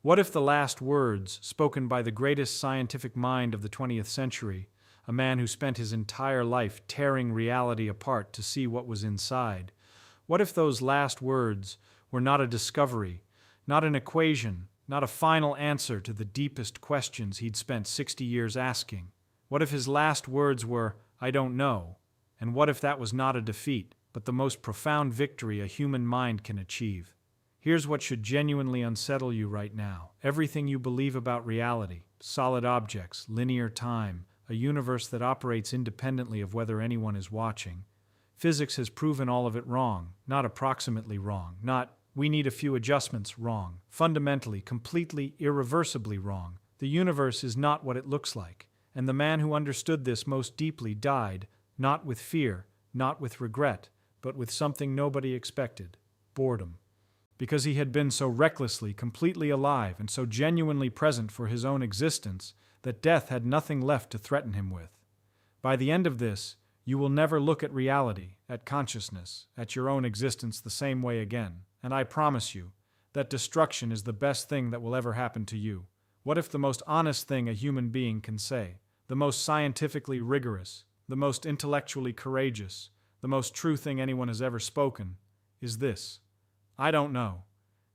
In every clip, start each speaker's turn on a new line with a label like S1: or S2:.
S1: What if the last words spoken by the greatest scientific mind of the 20th century, a man who spent his entire life tearing reality apart to see what was inside, what if those last words were not a discovery, not an equation, not a final answer to the deepest questions he'd spent 60 years asking? What if his last words were, "I don't know"? And what if that was not a defeat, but the most profound victory a human mind can achieve? Here's what should genuinely unsettle you right now. Everything you believe about reality, solid objects, linear time, a universe that operates independently of whether anyone is watching. Physics has proven all of it wrong, not approximately wrong, not "we need a few adjustments" wrong, fundamentally, completely, irreversibly wrong. The universe is not what it looks like, and the man who understood this most deeply died, not with fear, not with regret, but with something nobody expected: boredom. Because he had been so recklessly, completely alive, and so genuinely present for his own existence that death had nothing left to threaten him with. By the end of this, you will never look at reality, at consciousness, at your own existence the same way again, and I promise you that destruction is the best thing that will ever happen to you. What if the most honest thing a human being can say, the most scientifically rigorous, the most intellectually courageous, the most true thing anyone has ever spoken, is this: "I don't know,"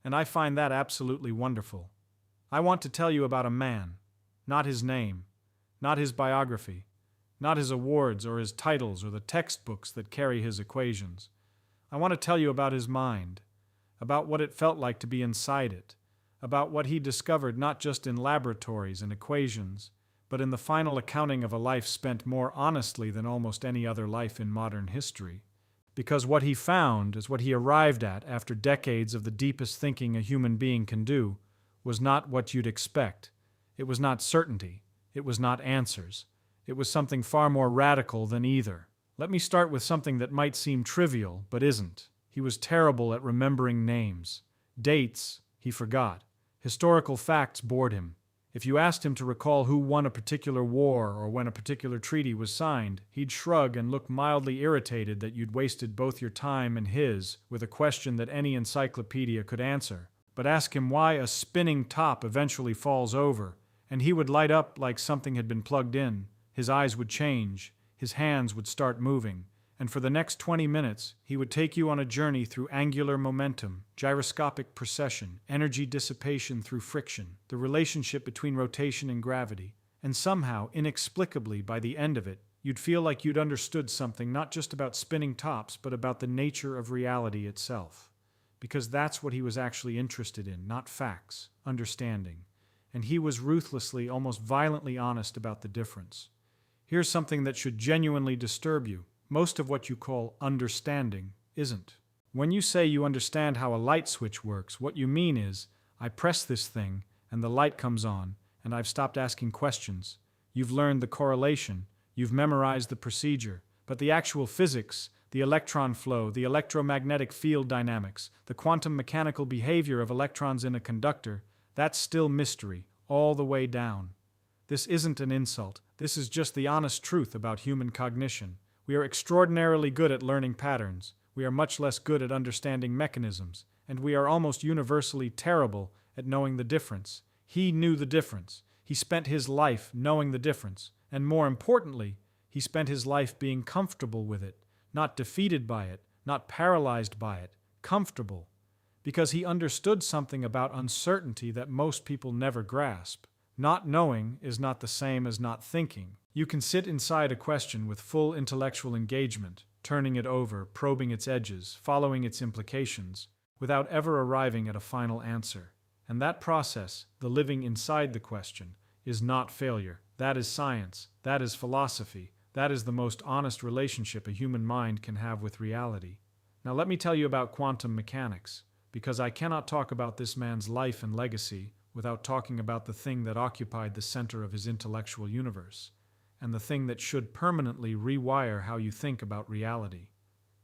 S1: and I find that absolutely wonderful. I want to tell you about a man, not his name, not his biography, not his awards or his titles or the textbooks that carry his equations. I want to tell you about his mind, about what it felt like to be inside it, about what he discovered not just in laboratories and equations, but in the final accounting of a life spent more honestly than almost any other life in modern history. Because what he found is what he arrived at after decades of the deepest thinking a human being can do was not what you'd expect. It was not certainty. It was not answers. It was something far more radical than either. Let me start with something that might seem trivial, but isn't. He was terrible at remembering names. Dates, he forgot. Historical facts bored him. If you asked him to recall who won a particular war or when a particular treaty was signed, he'd shrug and look mildly irritated that you'd wasted both your time and his with a question that any encyclopedia could answer. But ask him why a spinning top eventually falls over, and he would light up like something had been plugged in. His eyes would change, his hands would start moving, and for the next 20 minutes he would take you on a journey through angular momentum, gyroscopic precession, energy dissipation through friction, the relationship between rotation and gravity, and somehow, inexplicably, by the end of it, you'd feel like you'd understood something not just about spinning tops, but about the nature of reality itself. Because that's what he was actually interested in, not facts, understanding. And he was ruthlessly, almost violently honest about the difference. Here's something that should genuinely disturb you. Most of what you call understanding isn't. When you say you understand how a light switch works, what you mean is, I press this thing, and the light comes on, and I've stopped asking questions. You've learned the correlation, you've memorized the procedure, but the actual physics, the electron flow, the electromagnetic field dynamics, the quantum mechanical behavior of electrons in a conductor, that's still mystery, all the way down. This isn't an insult. This is just the honest truth about human cognition. We are extraordinarily good at learning patterns. We are much less good at understanding mechanisms, and we are almost universally terrible at knowing the difference. He knew the difference. He spent his life knowing the difference, and more importantly, he spent his life being comfortable with it, not defeated by it, not paralyzed by it, comfortable, because he understood something about uncertainty that most people never grasp. Not knowing is not the same as not thinking. You can sit inside a question with full intellectual engagement, turning it over, probing its edges, following its implications, without ever arriving at a final answer. And that process, the living inside the question, is not failure. That is science. That is philosophy. That is the most honest relationship a human mind can have with reality. Now let me tell you about quantum mechanics, because I cannot talk about this man's life and legacy without talking about the thing that occupied the center of his intellectual universe, and the thing that should permanently rewire how you think about reality.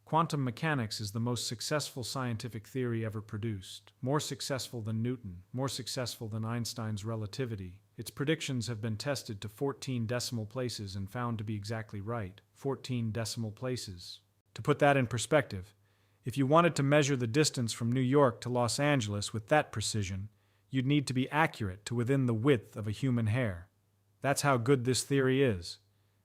S1: Quantum mechanics is the most successful scientific theory ever produced, more successful than Newton, more successful than Einstein's relativity. Its predictions have been tested to 14 decimal places and found to be exactly right, 14 decimal places. To put that in perspective, if you wanted to measure the distance from New York to Los Angeles with that precision, you'd need to be accurate to within the width of a human hair. That's how good this theory is.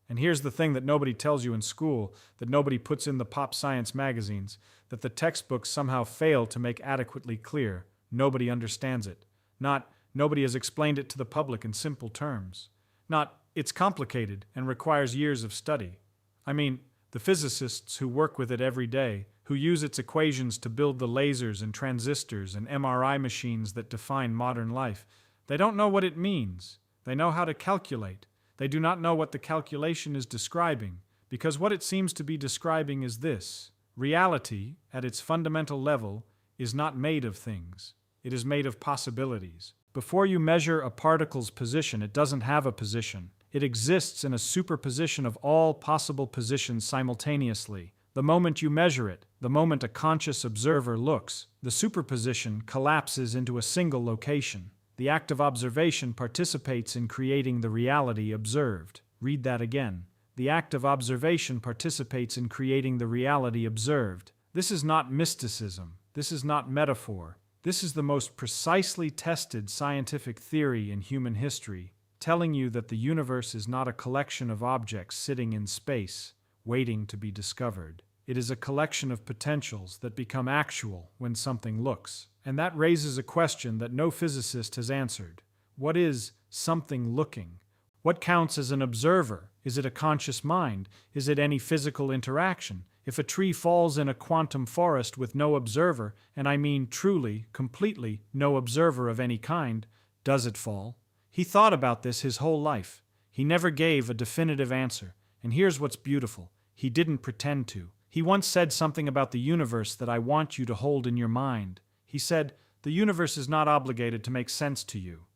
S1: And here's the thing that nobody tells you in school, that nobody puts in the pop science magazines, that the textbooks somehow fail to make adequately clear. Nobody understands it. Not, nobody has explained it to the public in simple terms. Not, it's complicated and requires years of study. I mean, the physicists who work with it every day, who use its equations to build the lasers and transistors and MRI machines that define modern life, they don't know what it means. They know how to calculate. They do not know what the calculation is describing, because what it seems to be describing is this: reality, at its fundamental level, is not made of things. It is made of possibilities. Before you measure a particle's position, it doesn't have a position. It exists in a superposition of all possible positions simultaneously. The moment you measure it, the moment a conscious observer looks, the superposition collapses into a single location. The act of observation participates in creating the reality observed. Read that again. The act of observation participates in creating the reality observed. This is not mysticism. This is not metaphor. This is the most precisely tested scientific theory in human history, telling you that the universe is not a collection of objects sitting in space, waiting to be discovered. It is a collection of potentials that become actual when something looks. And that raises a question that no physicist has answered. What is something looking? What counts as an observer? Is it a conscious mind? Is it any physical interaction? If a tree falls in a quantum forest with no observer, and I mean truly, completely, no observer of any kind, does it fall? He thought about this his whole life. He never gave a definitive answer. And here's what's beautiful. He didn't pretend to. He once said something about the universe that I want you to hold in your mind. He said, "The universe is not obligated to make sense to you."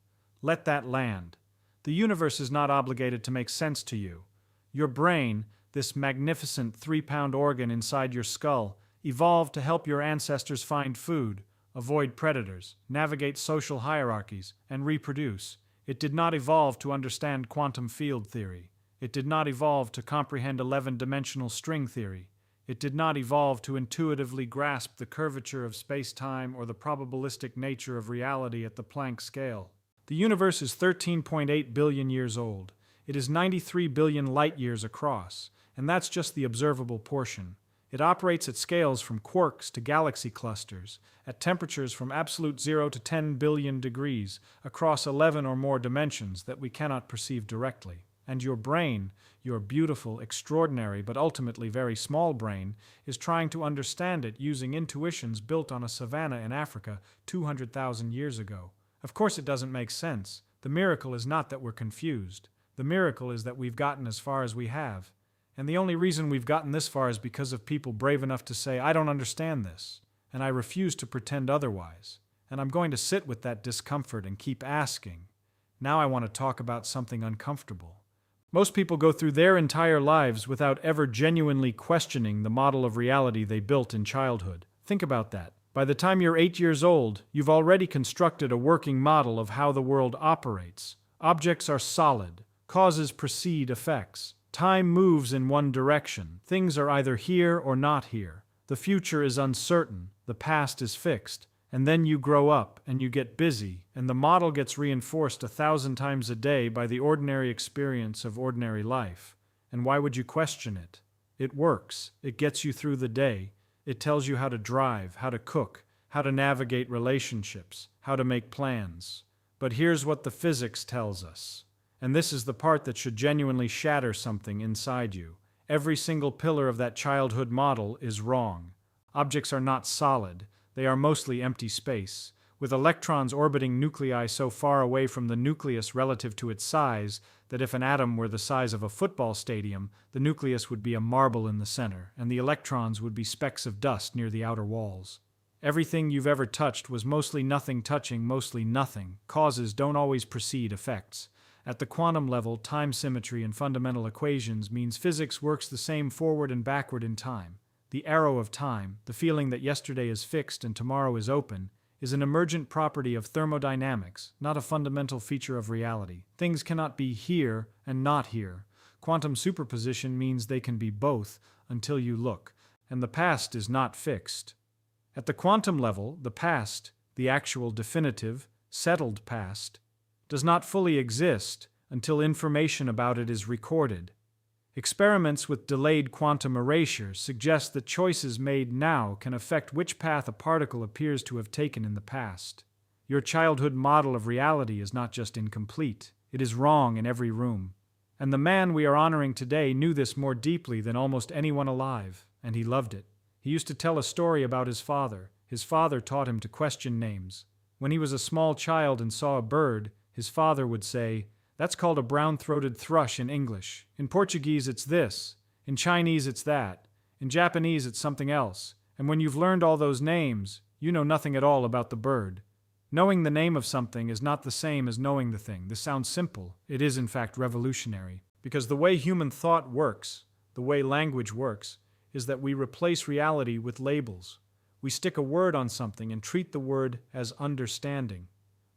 S1: Let that land. The universe is not obligated to make sense to you. Your brain, this magnificent 3-pound organ inside your skull, evolved to help your ancestors find food, avoid predators, navigate social hierarchies, and reproduce. It did not evolve to understand quantum field theory. It did not evolve to comprehend 11-dimensional string theory. It did not evolve to intuitively grasp the curvature of space-time or the probabilistic nature of reality at the Planck scale. The universe is 13.8 billion years old. It is 93 billion light-years across, and that's just the observable portion. It operates at scales from quarks to galaxy clusters, at temperatures from absolute 0 to 10 billion degrees, across 11 or more dimensions that we cannot perceive directly. And your brain, your beautiful, extraordinary, but ultimately very small brain, is trying to understand it using intuitions built on a savanna in Africa 200,000 years ago. Of course it doesn't make sense. The miracle is not that we're confused. The miracle is that we've gotten as far as we have. And the only reason we've gotten this far is because of people brave enough to say, "I don't understand this," and I refuse to pretend otherwise. And I'm going to sit with that discomfort and keep asking. Now I want to talk about something uncomfortable. Most people go through their entire lives without ever genuinely questioning the model of reality they built in childhood. Think about that. By the time you're 8 years old, you've already constructed a working model of how the world operates. Objects are solid. Causes precede effects. Time moves in one direction. Things are either here or not here. The future is uncertain. The past is fixed. And then you grow up and you get busy, and the model gets reinforced 1,000 times a day by the ordinary experience of ordinary life. And why would you question it? It works. It gets you through the day. It tells you how to drive, how to cook, how to navigate relationships, how to make plans. But here's what the physics tells us. And this is the part that should genuinely shatter something inside you. Every single pillar of that childhood model is wrong. Objects are not solid. They are mostly empty space, with electrons orbiting nuclei so far away from the nucleus relative to its size that if an atom were the size of a football stadium, the nucleus would be a marble in the center, and the electrons would be specks of dust near the outer walls. Everything you've ever touched was mostly nothing touching mostly nothing. Causes don't always precede effects. At the quantum level, time symmetry and fundamental equations means physics works the same forward and backward in time. The arrow of time, the feeling that yesterday is fixed and tomorrow is open, is an emergent property of thermodynamics, not a fundamental feature of reality. Things cannot be here and not here. Quantum superposition means they can be both until you look, and the past is not fixed. At the quantum level, the past, the actual definitive, settled past, does not fully exist until information about it is recorded. Experiments with delayed quantum erasure suggest that choices made now can affect which path a particle appears to have taken in the past. Your childhood model of reality is not just incomplete, it is wrong in every room. And the man we are honoring today knew this more deeply than almost anyone alive, and he loved it. He used to tell a story about his father. His father taught him to question names. When he was a small child and saw a bird, his father would say, "That's called a brown-throated thrush in English. In Portuguese it's this. In Chinese it's that. In Japanese it's something else. And when you've learned all those names, you know nothing at all about the bird." Knowing the name of something is not the same as knowing the thing. This sounds simple. It is in fact revolutionary. Because the way human thought works, the way language works, is that we replace reality with labels. We stick a word on something and treat the word as understanding.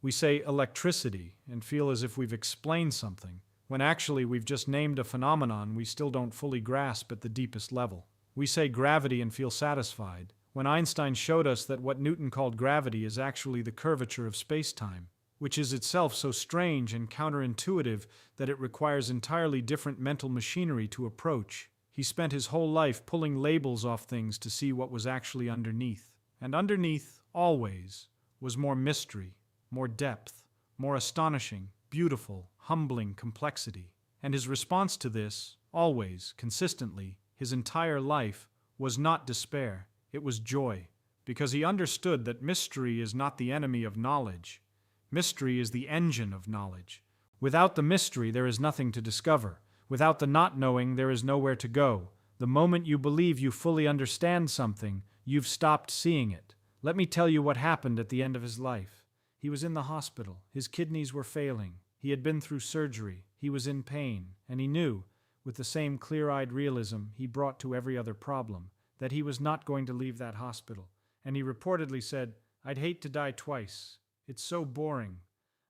S1: We say electricity and feel as if we've explained something, when actually we've just named a phenomenon we still don't fully grasp at the deepest level. We say gravity and feel satisfied, when Einstein showed us that what Newton called gravity is actually the curvature of space-time, which is itself so strange and counterintuitive that it requires entirely different mental machinery to approach. He spent his whole life pulling labels off things to see what was actually underneath. And underneath, always, was more mystery, more depth, more astonishing, beautiful, humbling complexity. And his response to this, always, consistently, his entire life, was not despair. It was joy, because he understood that mystery is not the enemy of knowledge. Mystery is the engine of knowledge. Without the mystery, there is nothing to discover. Without the not knowing, there is nowhere to go. The moment you believe you fully understand something, you've stopped seeing it. Let me tell you what happened at the end of his life. He was in the hospital. His kidneys were failing. He had been through surgery. He was in pain, and he knew, with the same clear-eyed realism he brought to every other problem, that he was not going to leave that hospital. And he reportedly said, "I'd hate to die twice. It's so boring."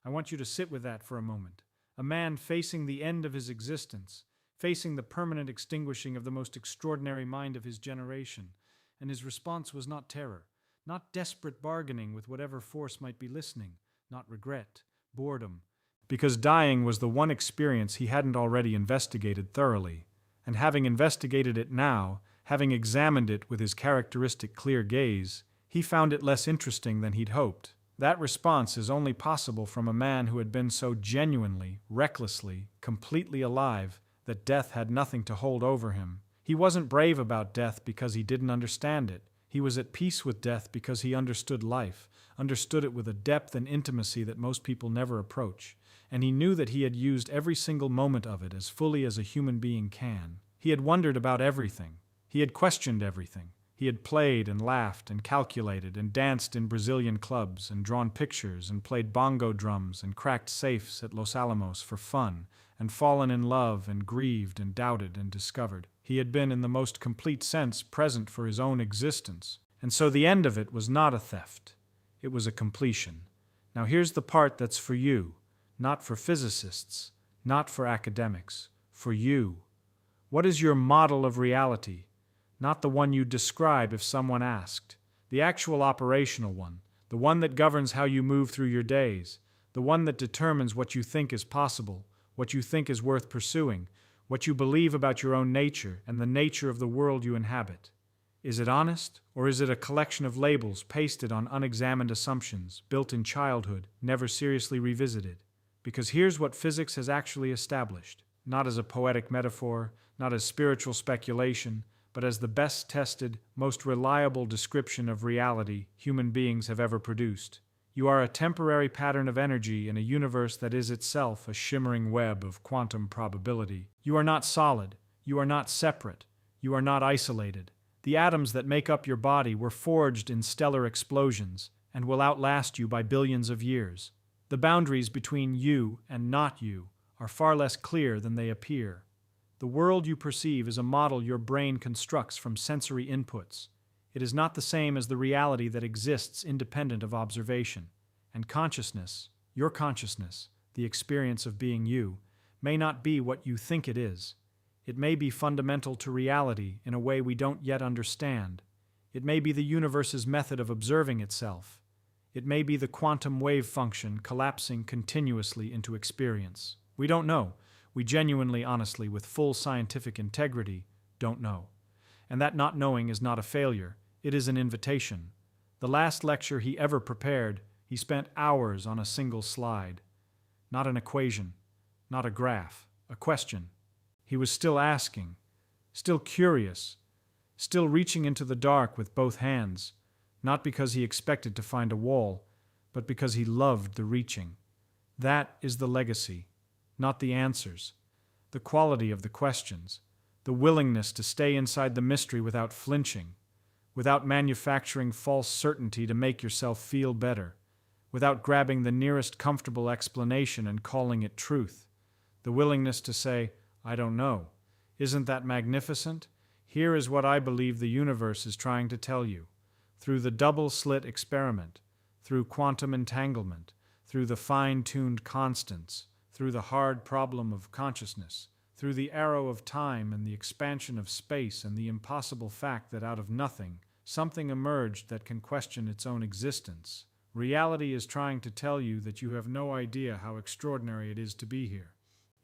S1: I want you to sit with that for a moment. A man facing the end of his existence, facing the permanent extinguishing of the most extraordinary mind of his generation. And his response was not terror, not desperate bargaining with whatever force might be listening, not regret, boredom, because dying was the one experience he hadn't already investigated thoroughly. And having investigated it now, having examined it with his characteristic clear gaze, he found it less interesting than he'd hoped. That response is only possible from a man who had been so genuinely, recklessly, completely alive that death had nothing to hold over him. He wasn't brave about death because he didn't understand it. He was at peace with death because he understood life, understood it with a depth and intimacy that most people never approach, and he knew that he had used every single moment of it as fully as a human being can. He had wondered about everything. He had questioned everything. He had played and laughed and calculated and danced in Brazilian clubs and drawn pictures and played bongo drums and cracked safes at Los Alamos for fun and fallen in love and grieved and doubted and discovered. He had been in the most complete sense present for his own existence. And so the end of it was not a theft. It was a completion. Now here's the part that's for you, not for physicists, not for academics, for you. What is your model of reality? Not the one you'd describe if someone asked. The actual operational one, the one that governs how you move through your days, the one that determines what you think is possible, what you think is worth pursuing, what you believe about your own nature and the nature of the world you inhabit. Is it honest, or is it a collection of labels pasted on unexamined assumptions, built in childhood, never seriously revisited? Because here's what physics has actually established, not as a poetic metaphor, not as spiritual speculation, but as the best tested, most reliable description of reality human beings have ever produced. You are a temporary pattern of energy in a universe that is itself a shimmering web of quantum probability. You are not solid. You are not separate. You are not isolated. The atoms that make up your body were forged in stellar explosions and will outlast you by billions of years. The boundaries between you and not you are far less clear than they appear. The world you perceive is a model your brain constructs from sensory inputs. It is not the same as the reality that exists independent of observation. And consciousness, your consciousness, the experience of being you, may not be what you think it is. It may be fundamental to reality in a way we don't yet understand. It may be the universe's method of observing itself. It may be the quantum wave function collapsing continuously into experience. We don't know. We genuinely, honestly, with full scientific integrity, don't know. And that not knowing is not a failure. It is an invitation. The last lecture he ever prepared, he spent hours on a single slide. Not an equation, not a graph, a question. He was still asking, still curious, still reaching into the dark with both hands, not because he expected to find a wall, but because he loved the reaching. That is the legacy, not the answers, the quality of the questions, the willingness to stay inside the mystery without flinching, without manufacturing false certainty to make yourself feel better, without grabbing the nearest comfortable explanation and calling it truth, the willingness to say, I don't know. Isn't that magnificent? Here is what I believe the universe is trying to tell you. Through the double-slit experiment, through quantum entanglement, through the fine-tuned constants, through the hard problem of consciousness, through the arrow of time and the expansion of space and the impossible fact that out of nothing, something emerged that can question its own existence. Reality is trying to tell you that you have no idea how extraordinary it is to be here.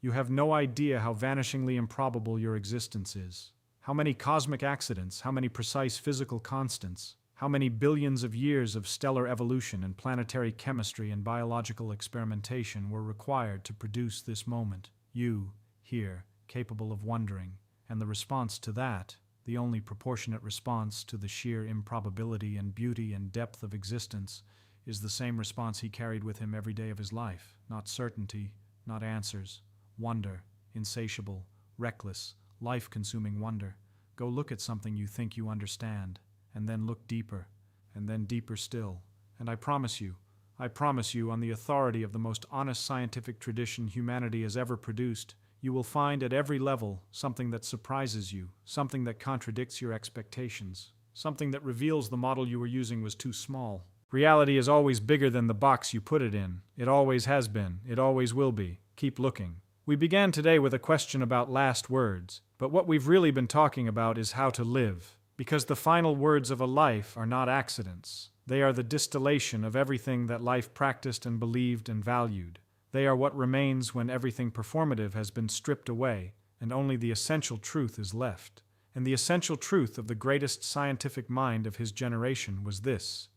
S1: You have no idea how vanishingly improbable your existence is. How many cosmic accidents, how many precise physical constants, how many billions of years of stellar evolution and planetary chemistry and biological experimentation were required to produce this moment. You, here, capable of wondering, and the response to that, the only proportionate response to the sheer improbability and beauty and depth of existence, is the same response he carried with him every day of his life. Not certainty, not answers. Wonder, insatiable, reckless, life-consuming wonder. Go look at something you think you understand, and then look deeper, and then deeper still. And I promise you, on the authority of the most honest scientific tradition humanity has ever produced, you will find at every level something that surprises you, something that contradicts your expectations, something that reveals the model you were using was too small. Reality is always bigger than the box you put it in. It always has been. It always will be. Keep looking. We began today with a question about last words, but what we've really been talking about is how to live, because the final words of a life are not accidents. They are the distillation of everything that life practiced and believed and valued. They are what remains when everything performative has been stripped away, and only the essential truth is left. And the essential truth of the greatest scientific mind of his generation was this: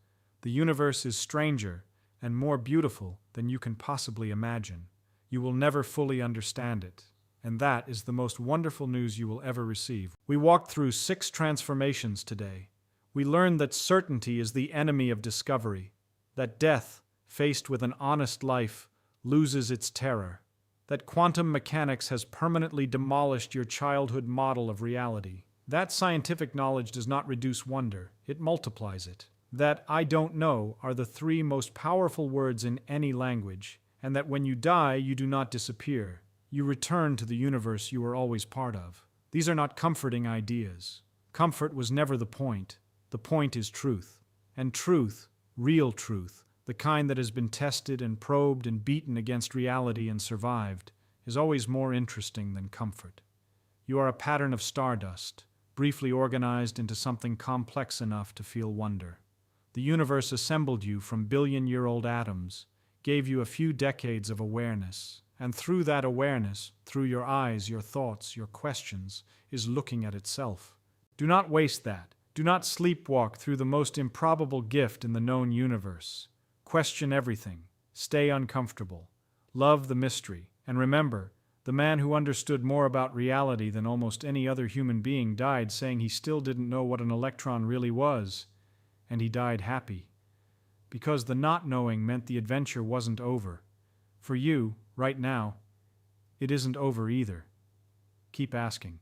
S1: the universe is stranger and more beautiful than you can possibly imagine. You will never fully understand it, and that is the most wonderful news you will ever receive. We walked through 6 transformations today. We learned that certainty is the enemy of discovery, that death, faced with an honest life, loses its terror, that quantum mechanics has permanently demolished your childhood model of reality. That scientific knowledge does not reduce wonder, it multiplies it. That I don't know are the 3 most powerful words in any language, and that when you die, you do not disappear. You return to the universe you were always part of. These are not comforting ideas. Comfort was never the point. The point is truth. And truth, real truth, the kind that has been tested and probed and beaten against reality and survived, is always more interesting than comfort. You are a pattern of stardust, briefly organized into something complex enough to feel wonder. The universe assembled you from billion-year-old atoms, gave you a few decades of awareness, and through that awareness, through your eyes, your thoughts, your questions, is looking at itself. Do not waste that. Do not sleepwalk through the most improbable gift in the known universe. Question everything. Stay uncomfortable. Love the mystery. And remember, the man who understood more about reality than almost any other human being died saying he still didn't know what an electron really was, and he died happy. Because the not knowing meant the adventure wasn't over. For you, right now, it isn't over either. Keep asking.